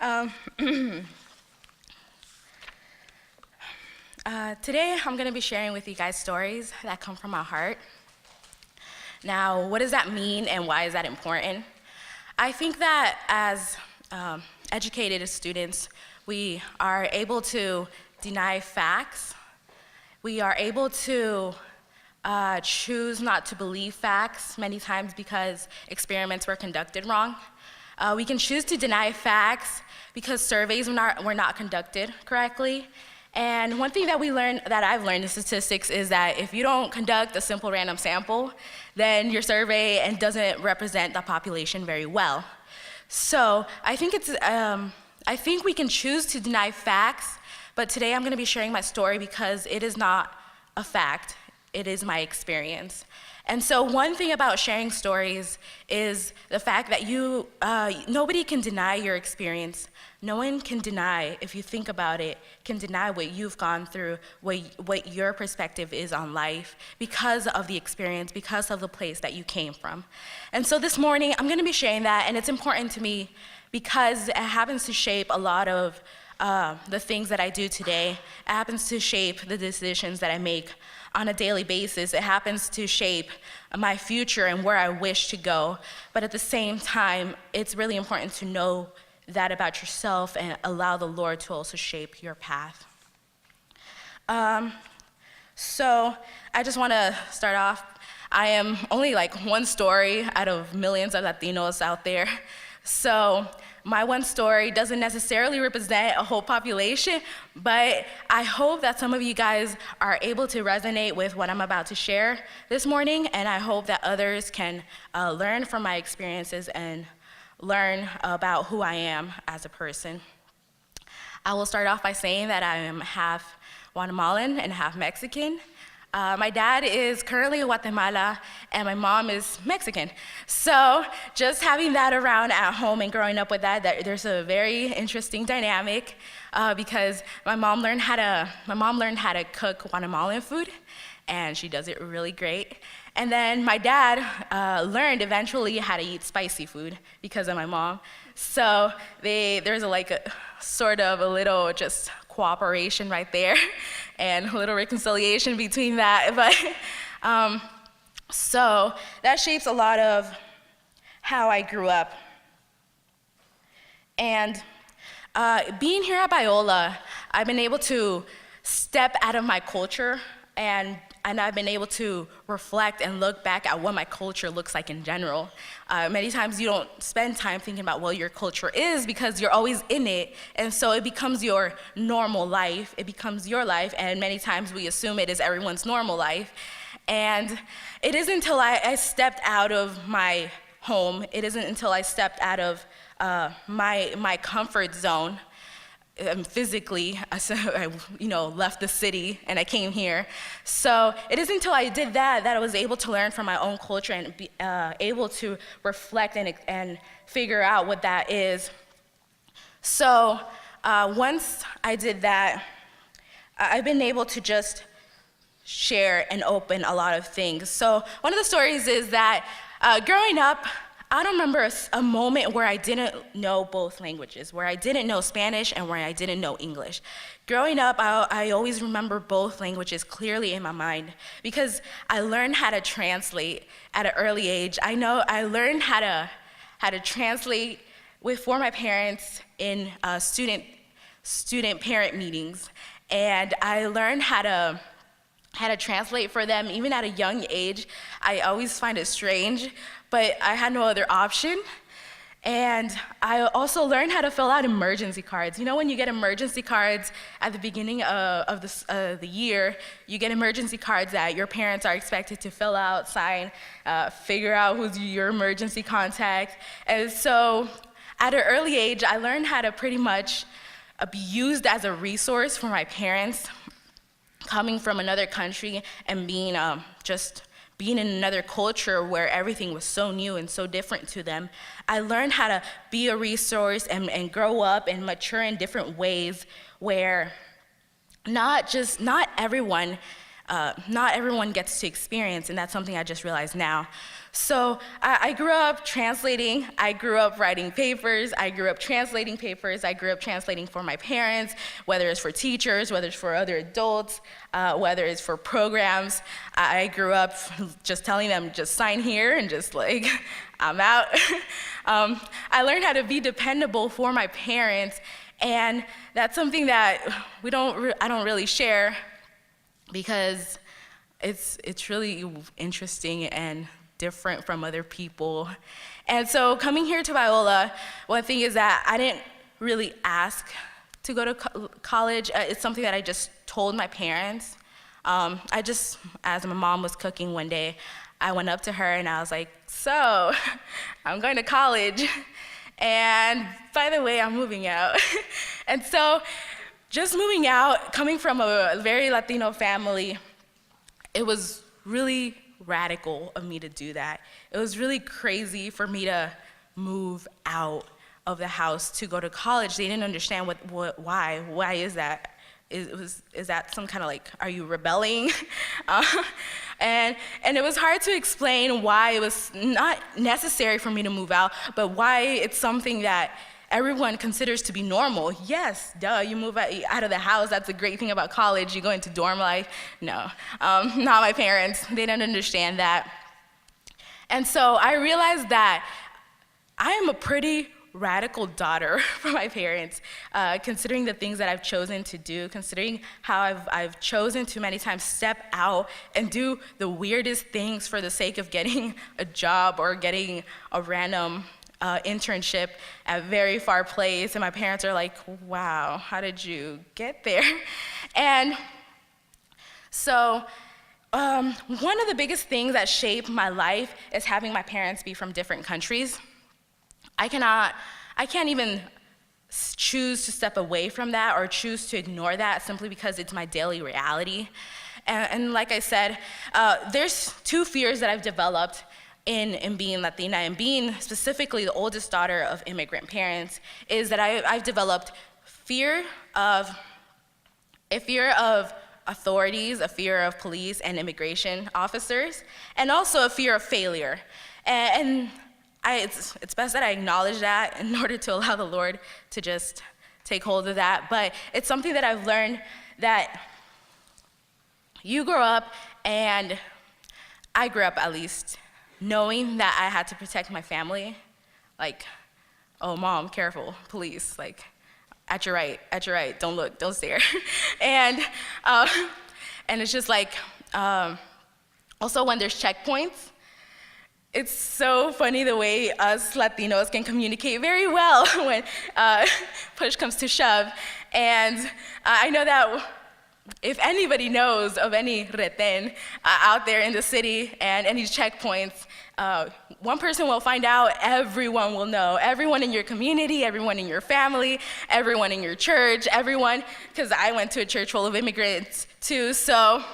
Um, Today, I'm going to be sharing with you guys stories that come from my heart. Now, what does that mean and why is that important? I think that as educated students, we are able to deny facts. We are able to choose not to believe facts many times because experiments were conducted wrong. We can choose to deny facts because surveys were not conducted correctly. And one thing that I've learned in statistics is that if you don't conduct a simple random sample, then your survey doesn't represent the population very well. So I think we can choose to deny facts, but today I'm going to be sharing my story because it is not a fact, it is my experience. And so one thing about sharing stories is the fact that nobody can deny your experience. No one can deny, if you think about it, can deny what you've gone through, what your perspective is on life because of the experience, because of the place that you came from. And so this morning, I'm gonna be sharing that, and it's important to me because it happens to shape a lot of the things that I do today. It happens to shape the decisions that I make on a daily basis. It happens to shape my future and where I wish to go. But at the same time, it's really important to know that about yourself and allow the Lord to also shape your path. So I just want to start off. I am only like one story out of millions of Latinos out there. So my one story doesn't necessarily represent a whole population, but I hope that some of you guys are able to resonate with what I'm about to share this morning, and I hope that others can learn from my experiences and learn about who I am as a person. I will start off by saying that I am half Guatemalan and half Mexican. My dad is currently in Guatemala, and my mom is Mexican. So just having that around at home and growing up with that there's a very interesting dynamic because my mom learned how to cook Guatemalan food, and she does it really great. And then my dad learned eventually how to eat spicy food because of my mom. So there's a sort of a little just cooperation right there and a little reconciliation between that. But so that shapes a lot of how I grew up. And being here at Biola, I've been able to step out of my culture and I've been able to reflect and look back at what my culture looks like in general. Many times you don't spend time thinking about what your culture is because you're always in it, and so it becomes your normal life, it becomes your life, and many times we assume it is everyone's normal life. And it isn't until I stepped out of my home, it isn't until I stepped out of my comfort zone, physically, so I left the city and I came here. So it isn't until I did that I was able to learn from my own culture and be able to reflect and figure out what that is. So once I did that, I've been able to just share and open a lot of things. So one of the stories is that growing up, I don't remember a moment where I didn't know both languages, where I didn't know Spanish and where I didn't know English. Growing up, I always remember both languages clearly in my mind because I learned how to translate at an early age. I learned how to translate for my parents in student parent meetings, and I learned how to translate for them even at a young age. I always find it strange, but I had no other option. And I also learned how to fill out emergency cards. You know, when you get emergency cards at the beginning of the year, you get emergency cards that your parents are expected to fill out, sign, figure out who's your emergency contact. And so at an early age, I learned how to pretty much be used as a resource for my parents, coming from another country and being in another culture where everything was so new and so different to them. I learned how to be a resource and grow up and mature in different ways where not everyone not everyone gets to experience, and that's something I just realized now. So I grew up translating, I grew up writing papers, I grew up translating papers, I grew up translating for my parents, whether it's for teachers, whether it's for other adults, whether it's for programs. I grew up just telling them, just sign here and just like, I'm out. I learned how to be dependable for my parents, and that's something that I don't really share because it's really interesting and different from other people. And so coming here to Biola, one thing is that I didn't really ask to go to college. It's something that I just told my parents. As my mom was cooking one day, I went up to her and I was like, so, I'm going to college, and by the way, I'm moving out. And so, just moving out, coming from a very Latino family, it was really radical of me to do that. It was really crazy for me to move out of the house to go to college. They didn't understand why is that? Is that some kind of like, are you rebelling? And it was hard to explain why it was not necessary for me to move out, but why it's something that everyone considers to be normal. Yes, duh, you move out of the house, that's a great thing about college, you go into dorm life. No, not my parents, they didn't understand that. And so I realized that I am a pretty radical daughter for my parents, considering the things that I've chosen to do, considering how I've chosen to many times step out and do the weirdest things for the sake of getting a job or getting a random internship at a very far place. And my parents are like, wow, how did you get there? And so one of the biggest things that shaped my life is having my parents be from different countries. I can't even choose to step away from that or choose to ignore that simply because it's my daily reality. And like I said, there's two fears that I've developed in being Latina and being specifically the oldest daughter of immigrant parents, is that I've developed a fear of authorities, a fear of police and immigration officers, and also a fear of failure. And it's best that I acknowledge that in order to allow the Lord to just take hold of that. But it's something that I've learned that you grow up, and I grew up at least, knowing that I had to protect my family. Like, oh, mom, careful, police, like, at your right, don't look, don't stare. And it's just like, also when there's checkpoints, it's so funny the way us Latinos can communicate very well when push comes to shove. And I know that if anybody knows of any retén out there in the city and any checkpoints, one person will find out, everyone will know. Everyone in your community, everyone in your family, everyone in your church, everyone, because I went to a church full of immigrants too, so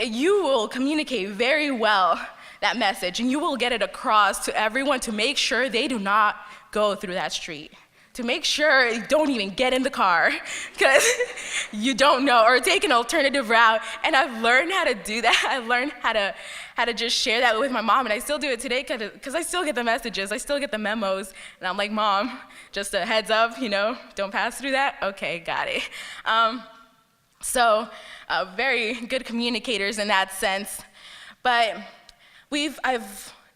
you will communicate very well that message, and you will get it across to everyone to make sure they do not go through that street, to make sure you don't even get in the car because you don't know, or take an alternative route. And I've learned how to do that. I've learned how to just share that with my mom, and I still do it today because I still get the messages, I still get the memos, and I'm like, Mom, just a heads up, don't pass through that? Okay, got it. So very good communicators in that sense. But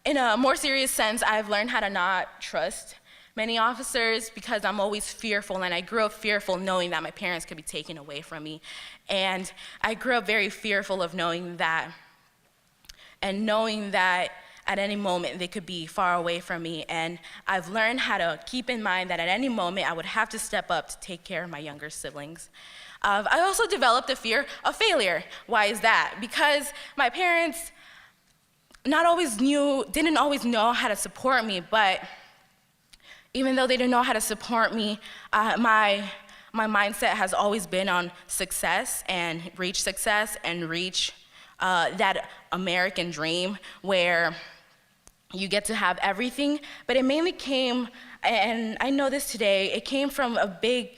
in a more serious sense, I've learned how to not trust many officers because I'm always fearful, and I grew up fearful knowing that my parents could be taken away from me. And I grew up very fearful of knowing that at any moment they could be far away from me. And I've learned how to keep in mind that at any moment I would have to step up to take care of my younger siblings. I also developed a fear of failure. Why is that? Because my parents didn't always know how to support me, but even though they didn't know how to support me, my mindset has always been on success and reach that American dream where you get to have everything. But it mainly came, and I know this today, it came from a big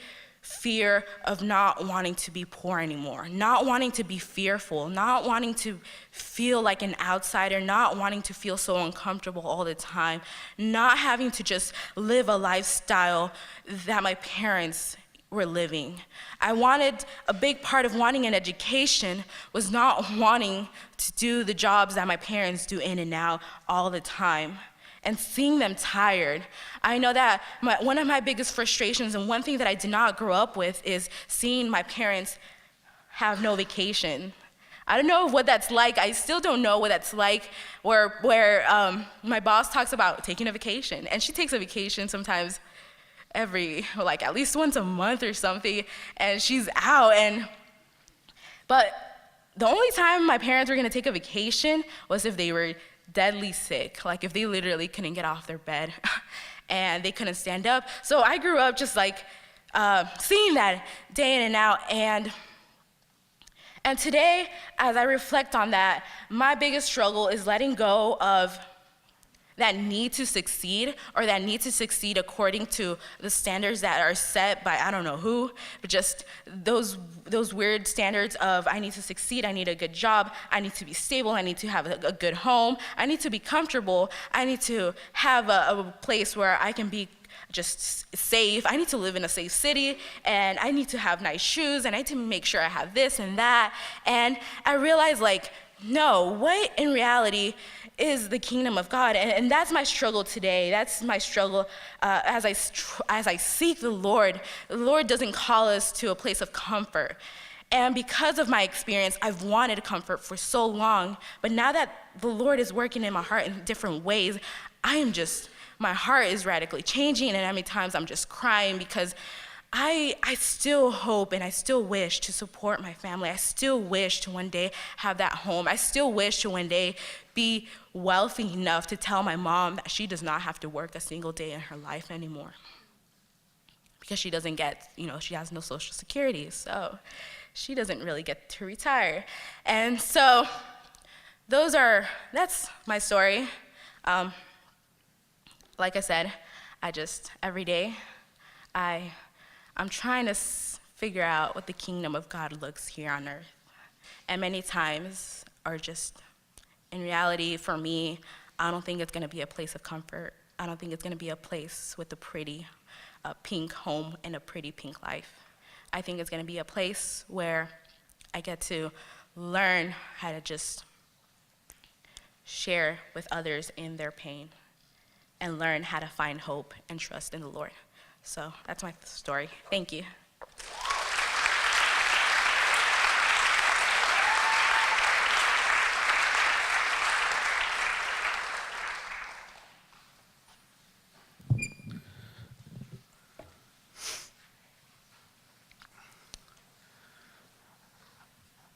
fear of not wanting to be poor anymore, not wanting to be fearful, not wanting to feel like an outsider, not wanting to feel so uncomfortable all the time, not having to just live a lifestyle that my parents were living. A big part of wanting an education was not wanting to do the jobs that my parents do in and out all the time, and seeing them tired. I know that one of my biggest frustrations, and one thing that I did not grow up with, is seeing my parents have no vacation. I don't know what that's like. I still don't know what that's like, where my boss talks about taking a vacation, and she takes a vacation sometimes at least once a month or something, and she's out. But the only time my parents were gonna take a vacation was if they were deadly sick, like if they literally couldn't get off their bed and they couldn't stand up. So I grew up just seeing that day in and out. And today, as I reflect on that, my biggest struggle is letting go of that need to succeed, or that need to succeed according to the standards that are set by I don't know who, but just those weird standards of I need to succeed, I need a good job, I need to be stable, I need to have a good home, I need to be comfortable, I need to have a place where I can be just safe, I need to live in a safe city, and I need to have nice shoes, and I need to make sure I have this and that. And I realized, no, what in reality is the kingdom of God? And that's my struggle today. That's my struggle as I seek the Lord. The Lord doesn't call us to a place of comfort. And because of my experience, I've wanted comfort for so long. But now that the Lord is working in my heart in different ways, my heart is radically changing. And how many times I'm just crying because I still hope and I still wish to support my family. I still wish to one day have that home. I still wish to one day be wealthy enough to tell my mom that she does not have to work a single day in her life anymore, because she doesn't get, she has no Social Security, so she doesn't really get to retire. And so that's my story. Like I said, every day, I'm trying to figure out what the kingdom of God looks here on earth. And many times are just, in reality, for me, I don't think it's gonna be a place of comfort. I don't think it's gonna be a place with a pretty pink home and a pretty pink life. I think it's gonna be a place where I get to learn how to just share with others in their pain and learn how to find hope and trust in the Lord. So that's my story. Thank you.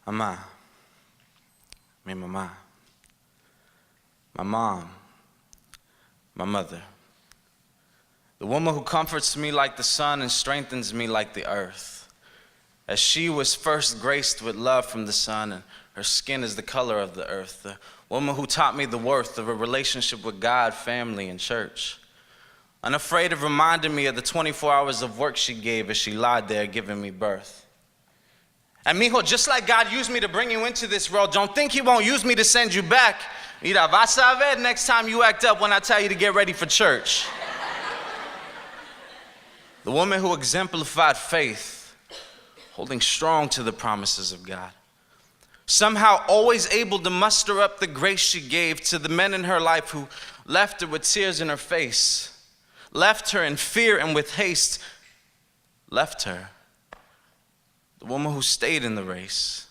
Ama, mi mamá, my mom, my mother, the woman who comforts me like the sun and strengthens me like the earth. As she was first graced with love from the sun, and her skin is the color of the earth. The woman who taught me the worth of a relationship with God, family, and church. Unafraid of reminding me of the 24 hours of work she gave as she lied there giving me birth. And mijo, just like God used me to bring you into this world, don't think he won't use me to send you back. Mira, vas a ver next time you act up when I tell you to get ready for church. The woman who exemplified faith, holding strong to the promises of God. Somehow always able to muster up the grace she gave to the men in her life who left her with tears in her face, left her in fear and with haste, left her. The woman who stayed in the race.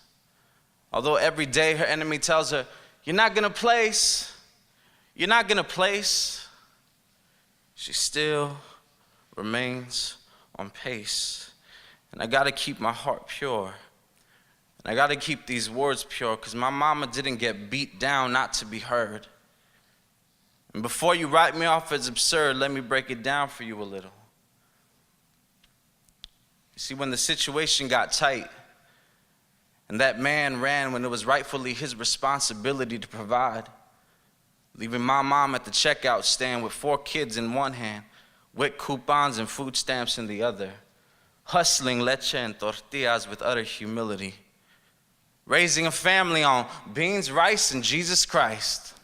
Although every day her enemy tells her, you're not gonna place, you're not gonna place, she still remains on pace. And I gotta keep my heart pure. And I gotta keep these words pure, because my mama didn't get beat down not to be heard. And before you write me off as absurd, let me break it down for you a little. See, when the situation got tight and that man ran when it was rightfully his responsibility to provide, leaving my mom at the checkout stand with 4 kids in one hand, WIC coupons and food stamps in the other, hustling leche and tortillas with utter humility, raising a family on beans, rice, and Jesus Christ.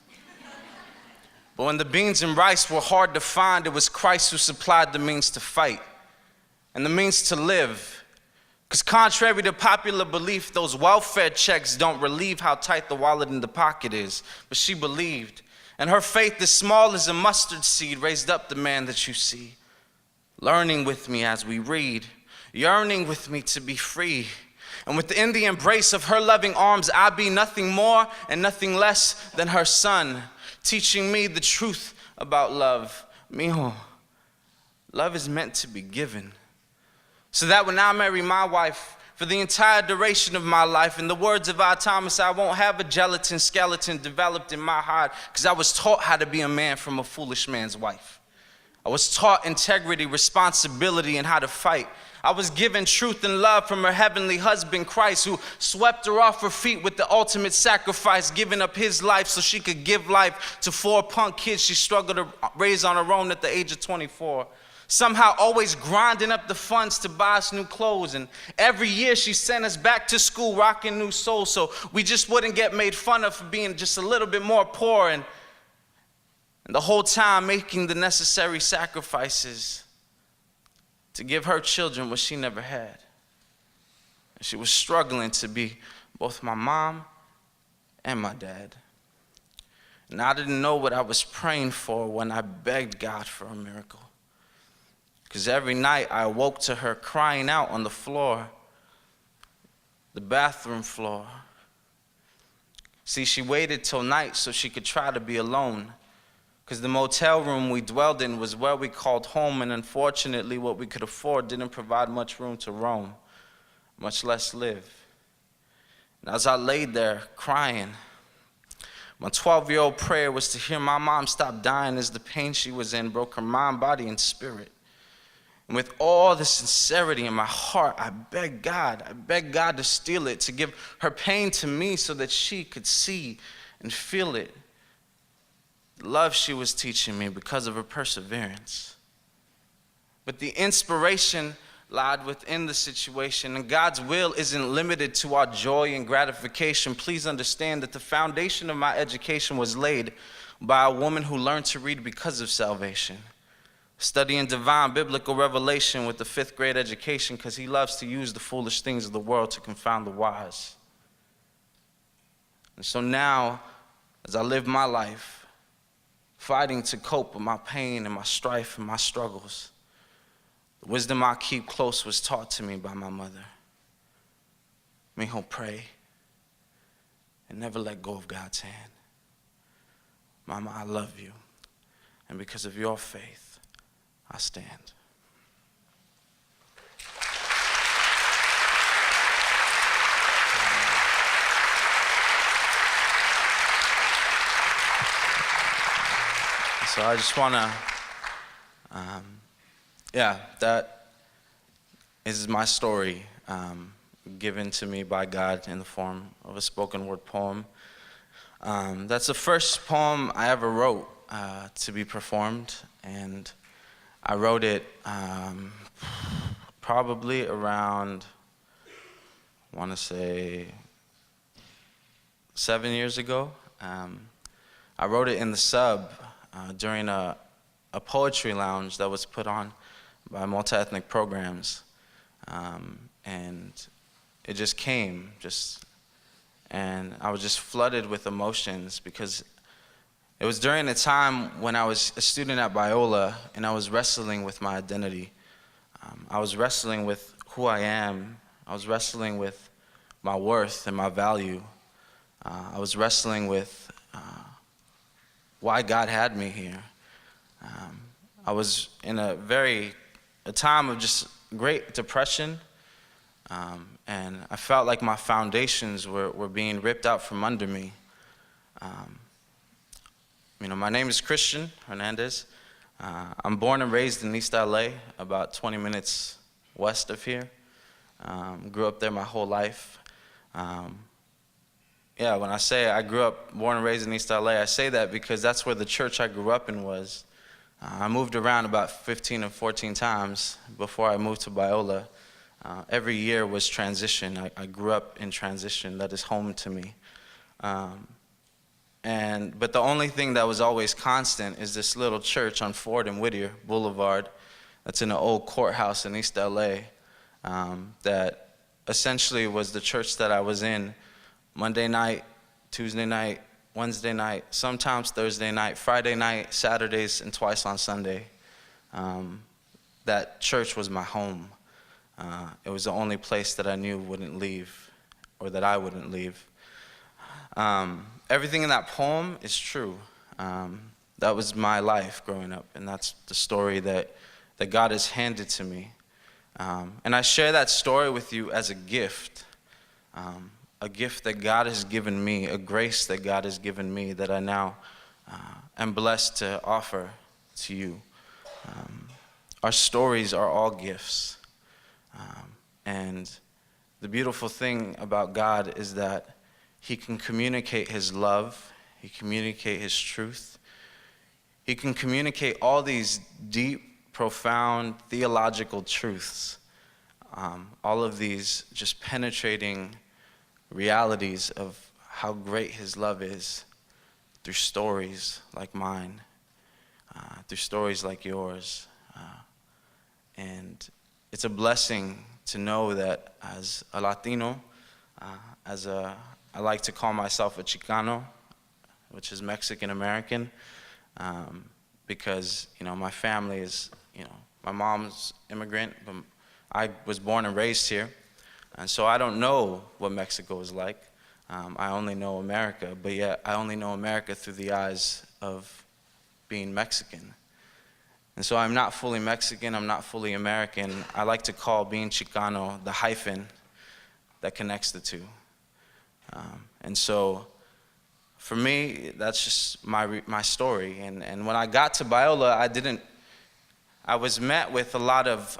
But when the beans and rice were hard to find, it was Christ who supplied the means to fight and the means to live. Because contrary to popular belief, those welfare checks don't relieve how tight the wallet in the pocket is. But she believed, and her faith, as small as a mustard seed, raised up the man that you see, learning with me as we read, yearning with me to be free. And within the embrace of her loving arms, I be nothing more and nothing less than her son, teaching me the truth about love. Mijo, love is meant to be given. So that when I marry my wife, for the entire duration of my life, in the words of R. Thomas, I won't have a gelatin skeleton developed in my heart, because I was taught how to be a man from a foolish man's wife. I was taught integrity, responsibility, and how to fight. I was given truth and love from her heavenly husband, Christ, who swept her off her feet with the ultimate sacrifice, giving up his life so she could give life to 4 punk kids she struggled to raise on her own at the age of 24. Somehow always grinding up the funds to buy us new clothes. And every year she sent us back to school rocking new souls so we just wouldn't get made fun of for being just a little bit more poor. And the whole time making the necessary sacrifices to give her children what she never had. And she was struggling to be both my mom and my dad. And I didn't know what I was praying for when I begged God for a miracle. Because every night I awoke to her crying out on the floor, the bathroom floor. See, she waited till night so she could try to be alone. Because the motel room we dwelled in was where we called home, and unfortunately what we could afford didn't provide much room to roam, much less live. And as I laid there crying, my 12-year-old prayer was to hear my mom stop dying as the pain she was in broke her mind, body, and spirit. And with all the sincerity in my heart, I begged God to steal it, to give her pain to me so that she could see and feel it. The love she was teaching me because of her perseverance. But the inspiration lied within the situation, and God's will isn't limited to our joy and gratification. Please understand that the foundation of my education was laid by a woman who learned to read because of salvation, studying divine biblical revelation with the 5th grade education because he loves to use the foolish things of the world to confound the wise. And so now, as I live my life, fighting to cope with my pain and my strife and my struggles, the wisdom I keep close was taught to me by my mother. Mijo, pray and never let go of God's hand. Mama, I love you, and because of your faith, I stand. So I just want to, that is my story, given to me by God in the form of a spoken word poem. That's the first poem I ever wrote to be performed, and I wrote it probably around, I want to say, 7 years ago. I wrote it in the sub during a poetry lounge that was put on by multi-ethnic programs. And it just came, and I was just flooded with emotions because it was during a time when I was a student at Biola and I was wrestling with my identity. I was wrestling with who I am. I was wrestling with my worth and my value. I was wrestling with why God had me here. I was in a time of just great depression, and I felt like my foundations were being ripped out from under me. My name is Christian Hernandez. I'm born and raised in East LA, about 20 minutes west of here. Grew up there my whole life. When I say I grew up, born and raised in East LA, I say that because that's where the church I grew up in was. I moved around about 15 or 14 times before I moved to Biola. every year was transition. I grew up in transition. That is home to me. But the only thing that was always constant is this little church on Ford and Whittier Boulevard that's in an old courthouse in East LA, that essentially was the church that I was in Monday night, Tuesday night, Wednesday night, sometimes Thursday night, Friday night, Saturdays, and twice on Sunday. That church was my home. It was the only place that I knew wouldn't leave, or that I wouldn't leave. Everything in that poem is true. That was my life growing up, and that's the story that God has handed to me. And I share that story with you as a gift that God has given me, a grace that God has given me that I now am blessed to offer to you. Our stories are all gifts. And the beautiful thing about God is that He can communicate His love, He can communicate His truth, He can communicate all these deep, profound theological truths, all of these just penetrating realities of how great His love is through stories like mine, through stories like yours. And it's a blessing to know that as a Latino, I like to call myself a Chicano, which is Mexican American, because my family is, my mom's immigrant, but I was born and raised here, and so I don't know what Mexico is like. I only know America, but yet I only know America through the eyes of being Mexican. And so I'm not fully Mexican, I'm not fully American. I like to call being Chicano the hyphen that connects the two. And so for me, that's just my story. And when I got to Biola, I was met with a lot of,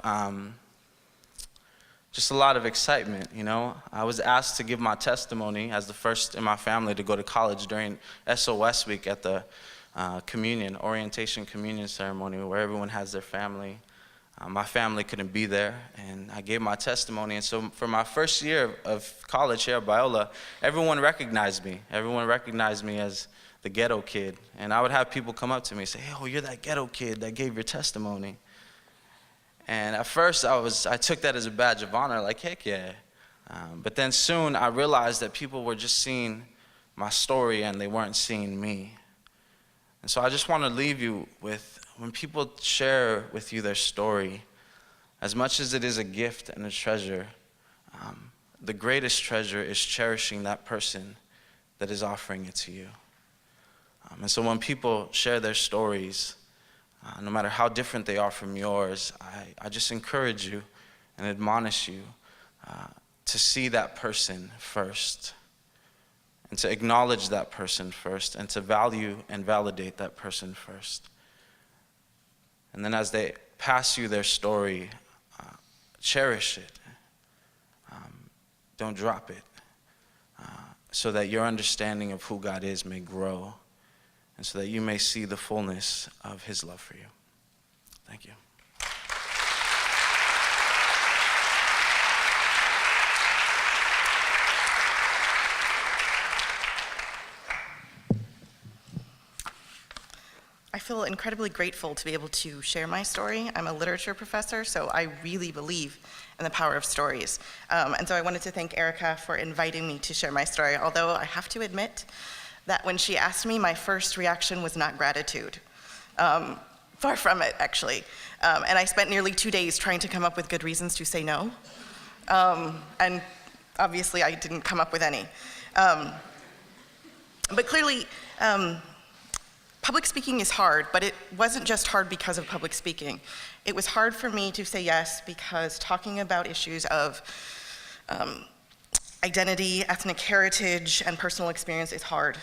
just a lot of excitement, I was asked to give my testimony as the first in my family to go to college during SOS week at the orientation communion ceremony where everyone has their family. My family couldn't be there, and I gave my testimony. And so for my first year of college here at Biola, everyone recognized me. Everyone recognized me as the ghetto kid. And I would have people come up to me and say, "Hey, oh, you're that ghetto kid that gave your testimony." And at first I took that as a badge of honor, like, heck yeah. But then soon I realized that people were just seeing my story and they weren't seeing me. And so I just want to leave you with, when people share with you their story, as much as it is a gift and a treasure, the greatest treasure is cherishing that person that is offering it to you. And so when people share their stories, no matter how different they are from yours, I just encourage you and admonish you to see that person first, and to acknowledge that person first, and to value and validate that person first. And then as they pass you their story, cherish it. Don't drop it, so that your understanding of who God is may grow, and so that you may see the fullness of His love for you. Thank you. I feel incredibly grateful to be able to share my story. I'm a literature professor, so I really believe in the power of stories. And so I wanted to thank Erica for inviting me to share my story, although I have to admit that when she asked me, my first reaction was not gratitude. Far from it, actually. And I spent nearly 2 days trying to come up with good reasons to say no. And obviously I didn't come up with any. But clearly, public speaking is hard, but it wasn't just hard because of public speaking. It was hard for me to say yes because talking about issues of identity, ethnic heritage, and personal experience is hard.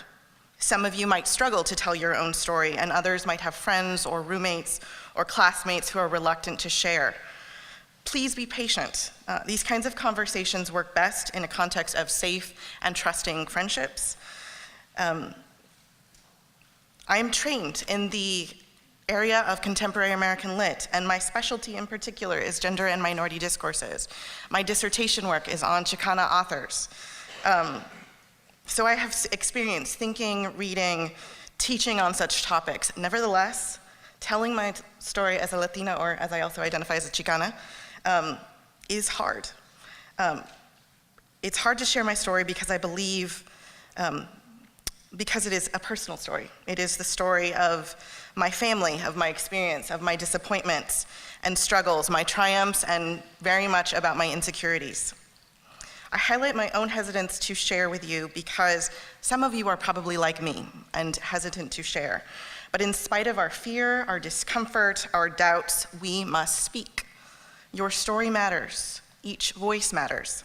Some of you might struggle to tell your own story, and others might have friends or roommates or classmates who are reluctant to share. Please be patient. These kinds of conversations work best in a context of safe and trusting friendships. I am trained in the area of contemporary American lit, and my specialty in particular is gender and minority discourses. My dissertation work is on Chicana authors. So I have experience thinking, reading, teaching on such topics. Nevertheless, telling my story as a Latina, or as I also identify as a Chicana, is hard. It's hard to share my story because I believe, because it is a personal story. It is the story of my family, of my experience, of my disappointments and struggles, my triumphs, and very much about my insecurities. I highlight my own hesitance to share with you because some of you are probably like me and hesitant to share. But in spite of our fear, our discomfort, our doubts, we must speak. Your story matters. Each voice matters.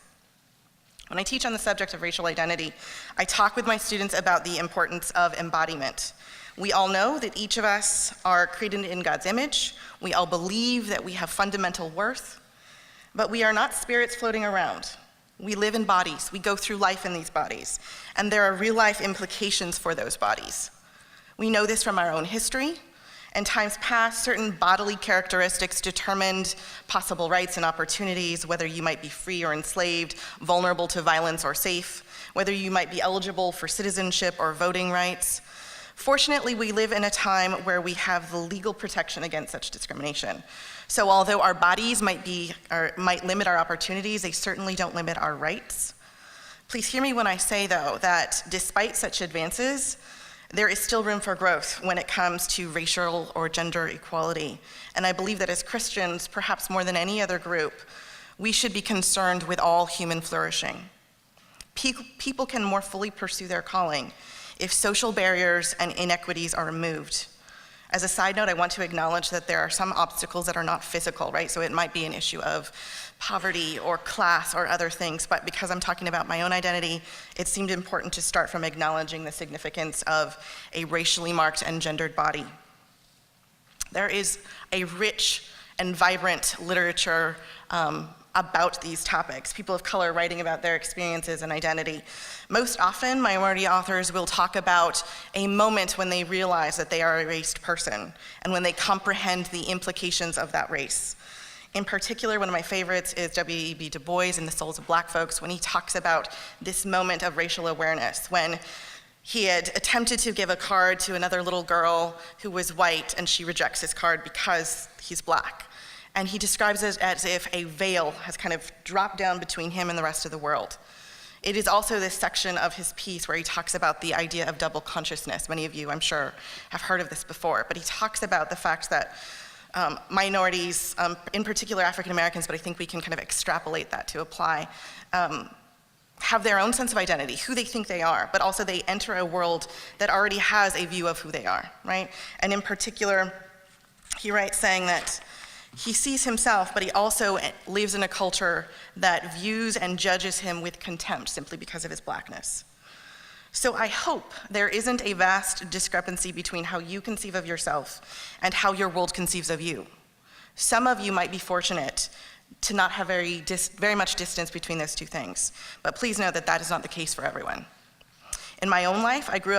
When I teach on the subject of racial identity, I talk with my students about the importance of embodiment. We all know that each of us are created in God's image. We all believe that we have fundamental worth, but we are not spirits floating around. We live in bodies. We go through life in these bodies, and there are real-life implications for those bodies. We know this from our own history. In times past, certain bodily characteristics determined possible rights and opportunities, whether you might be free or enslaved, vulnerable to violence or safe, whether you might be eligible for citizenship or voting rights. Fortunately, we live in a time where we have the legal protection against such discrimination. So although our bodies might limit our opportunities, they certainly don't limit our rights. Please hear me when I say, though, that despite such advances, there is still room for growth when it comes to racial or gender equality. And I believe that as Christians, perhaps more than any other group, we should be concerned with all human flourishing. People can more fully pursue their calling if social barriers and inequities are removed. As a side note, I want to acknowledge that there are some obstacles that are not physical, right? So it might be an issue of poverty or class or other things, but because I'm talking about my own identity, it seemed important to start from acknowledging the significance of a racially marked and gendered body. There is a rich and vibrant literature about these topics, people of color writing about their experiences and identity. Most often, minority authors will talk about a moment when they realize that they are a raced person and when they comprehend the implications of that race. In particular, one of my favorites is W.E.B. Du Bois in The Souls of Black Folks, when he talks about this moment of racial awareness, when he had attempted to give a card to another little girl who was white, and she rejects his card because he's black. And he describes it as if a veil has kind of dropped down between him and the rest of the world. It is also this section of his piece where he talks about the idea of double consciousness. Many of you, I'm sure, have heard of this before, but he talks about the fact that minorities, in particular African Americans, but I think we can kind of extrapolate that to apply, have their own sense of identity, who they think they are, but also they enter a world that already has a view of who they are, right? And in particular, he writes saying that he sees himself, but he also lives in a culture that views and judges him with contempt simply because of his blackness. So I hope there isn't a vast discrepancy between how you conceive of yourself and how your world conceives of you. Some of you might be fortunate to not have very much distance between those two things, but please know that that is not the case for everyone. In my own life, I grew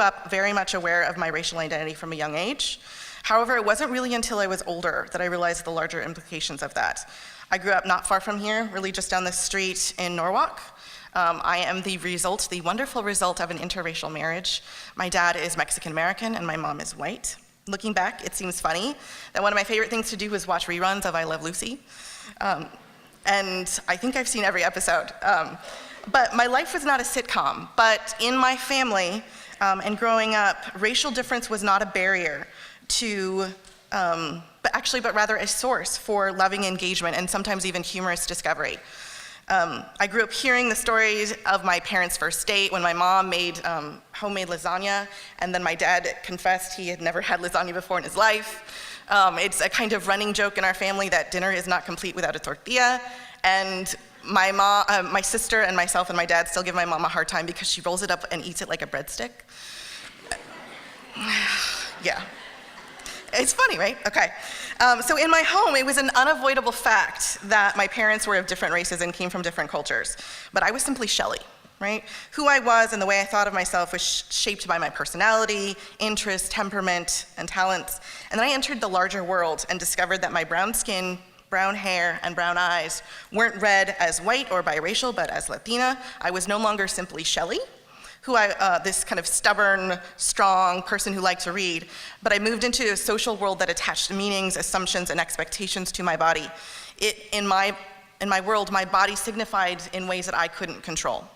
up very much aware of my racial identity from a young age. However, it wasn't really until I was older that I realized the larger implications of that. I grew up not far from here, really just down the street in Norwalk. I am the wonderful result of an interracial marriage. My dad is Mexican American and my mom is white. Looking back, it seems funny that one of my favorite things to do was watch reruns of I Love Lucy. And I think I've seen every episode. But my life was not a sitcom, but in my family and growing up, racial difference was not a barrier to, but rather a source for loving engagement and sometimes even humorous discovery. I grew up hearing the stories of my parents' first date when my mom made homemade lasagna, and then my dad confessed he had never had lasagna before in his life. It's a kind of running joke in our family that dinner is not complete without a tortilla, and my sister and myself and my dad still give my mom a hard time because she rolls it up and eats it like a breadstick. Yeah. It's funny, right? Okay. So in my home, it was an unavoidable fact that my parents were of different races and came from different cultures. But I was simply Shelley, right? Who I was and the way I thought of myself was shaped by my personality, interests, temperament, and talents. And then I entered the larger world and discovered that my brown skin, brown hair, and brown eyes weren't read as white or biracial, but as Latina. I was no longer simply Shelley, this kind of stubborn, strong person who liked to read, but I moved into a social world that attached meanings, assumptions, and expectations to my body. In my world, my body signified in ways that I couldn't control.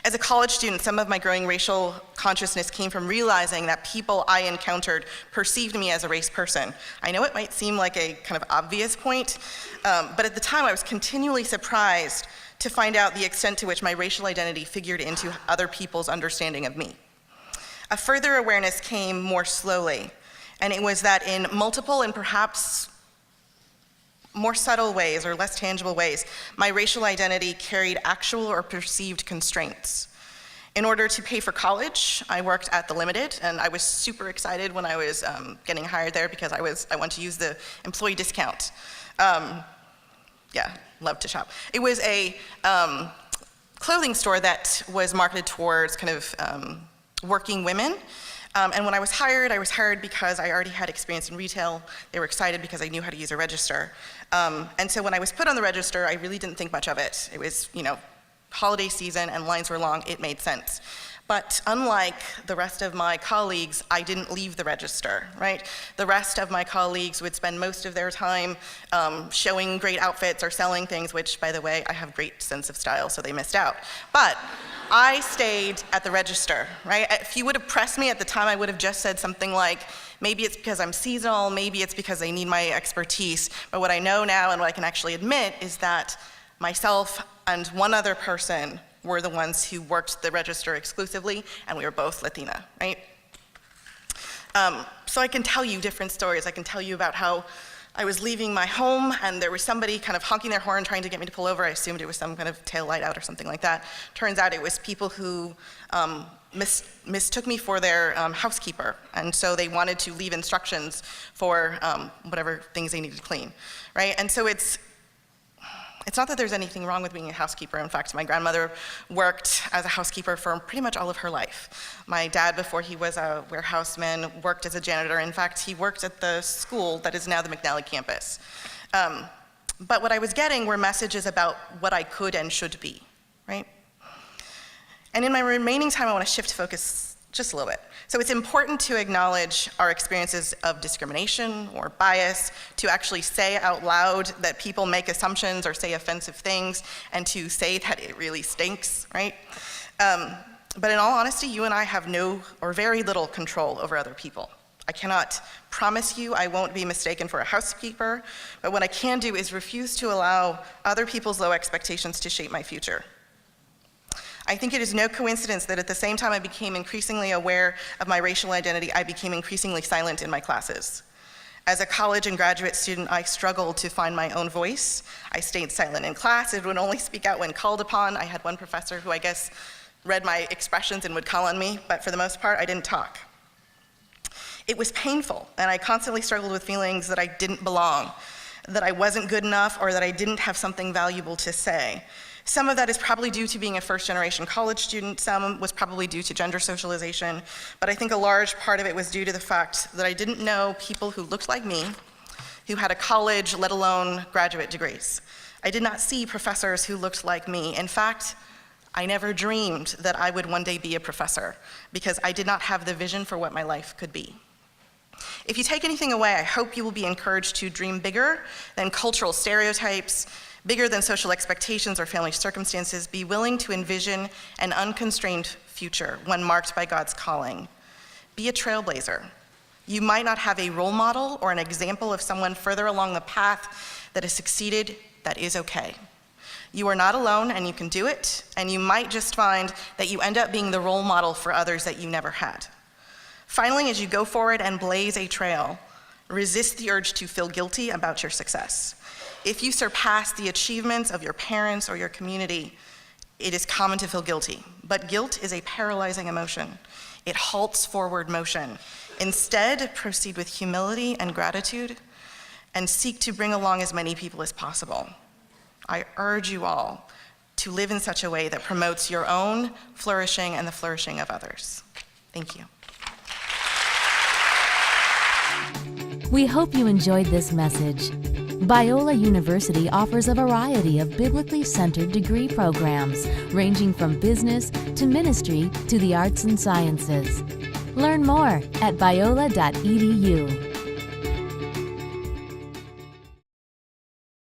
As a college student, some of my growing racial consciousness came from realizing that people I encountered perceived me as a race person. I know it might seem like a kind of obvious point, but at the time I was continually surprised to find out the extent to which my racial identity figured into other people's understanding of me. A further awareness came more slowly, and it was that in multiple and perhaps more subtle ways or less tangible ways, my racial identity carried actual or perceived constraints. In order to pay for college, I worked at the Limited, and I was super excited when I was getting hired there because I wanted to use the employee discount. Yeah, love to shop. It was a clothing store that was marketed towards kind of working women. And when I was hired because I already had experience in retail. They were excited because I knew how to use a register. And so when I was put on the register, I really didn't think much of it. It was, holiday season and lines were long, it made sense. But unlike the rest of my colleagues, I didn't leave the register, right? The rest of my colleagues would spend most of their time showing great outfits or selling things, which, by the way, I have great sense of style, so they missed out. But I stayed at the register, right? If you would have pressed me at the time, I would have just said something like, maybe it's because I'm seasonal, maybe it's because they need my expertise. But what I know now and what I can actually admit is that myself and one other person were the ones who worked the register exclusively, and we were both Latina, right? So I can tell you different stories. I can tell you about how I was leaving my home and there was somebody kind of honking their horn trying to get me to pull over. I assumed it was some kind of tail light out or something like that. Turns out it was people who mistook me for their housekeeper, and so they wanted to leave instructions for whatever things they needed to clean, right? And so it's not that there's anything wrong with being a housekeeper. In fact, my grandmother worked as a housekeeper for pretty much all of her life. My dad, before he was a warehouseman, worked as a janitor. In fact, he worked at the school that is now the McNally campus. But what I was getting were messages about what I could and should be, right? And in my remaining time, I want to shift focus just a little bit. So it's important to acknowledge our experiences of discrimination or bias, to actually say out loud that people make assumptions or say offensive things, and to say that it really stinks, right? But in all honesty, you and I have no or very little control over other people. I cannot promise you I won't be mistaken for a housekeeper, but what I can do is refuse to allow other people's low expectations to shape my future. I think it is no coincidence that at the same time I became increasingly aware of my racial identity, I became increasingly silent in my classes. As a college and graduate student, I struggled to find my own voice. I stayed silent in class and would only speak out when called upon. I had one professor who I guess read my expressions and would call on me, but for the most part, I didn't talk. It was painful, and I constantly struggled with feelings that I didn't belong, that I wasn't good enough, or that I didn't have something valuable to say. Some of that is probably due to being a first-generation college student. Some was probably due to gender socialization. But I think a large part of it was due to the fact that I didn't know people who looked like me, who had a college, let alone graduate degrees. I did not see professors who looked like me. In fact, I never dreamed that I would one day be a professor because I did not have the vision for what my life could be. If you take anything away, I hope you will be encouraged to dream bigger than cultural stereotypes, bigger than social expectations or family circumstances. Be willing to envision an unconstrained future, one marked by God's calling. Be a trailblazer. You might not have a role model or an example of someone further along the path that has succeeded. That is okay. You are not alone, and you can do it, and you might just find that you end up being the role model for others that you never had. Finally, as you go forward and blaze a trail, resist the urge to feel guilty about your success. If you surpass the achievements of your parents or your community, it is common to feel guilty. But guilt is a paralyzing emotion. It halts forward motion. Instead, proceed with humility and gratitude and seek to bring along as many people as possible. I urge you all, to live in such a way that promotes your own flourishing and the flourishing of others. Thank you. We hope you enjoyed this message. Biola University offers a variety of biblically centered degree programs, ranging from business to ministry to the arts and sciences. Learn more at biola.edu.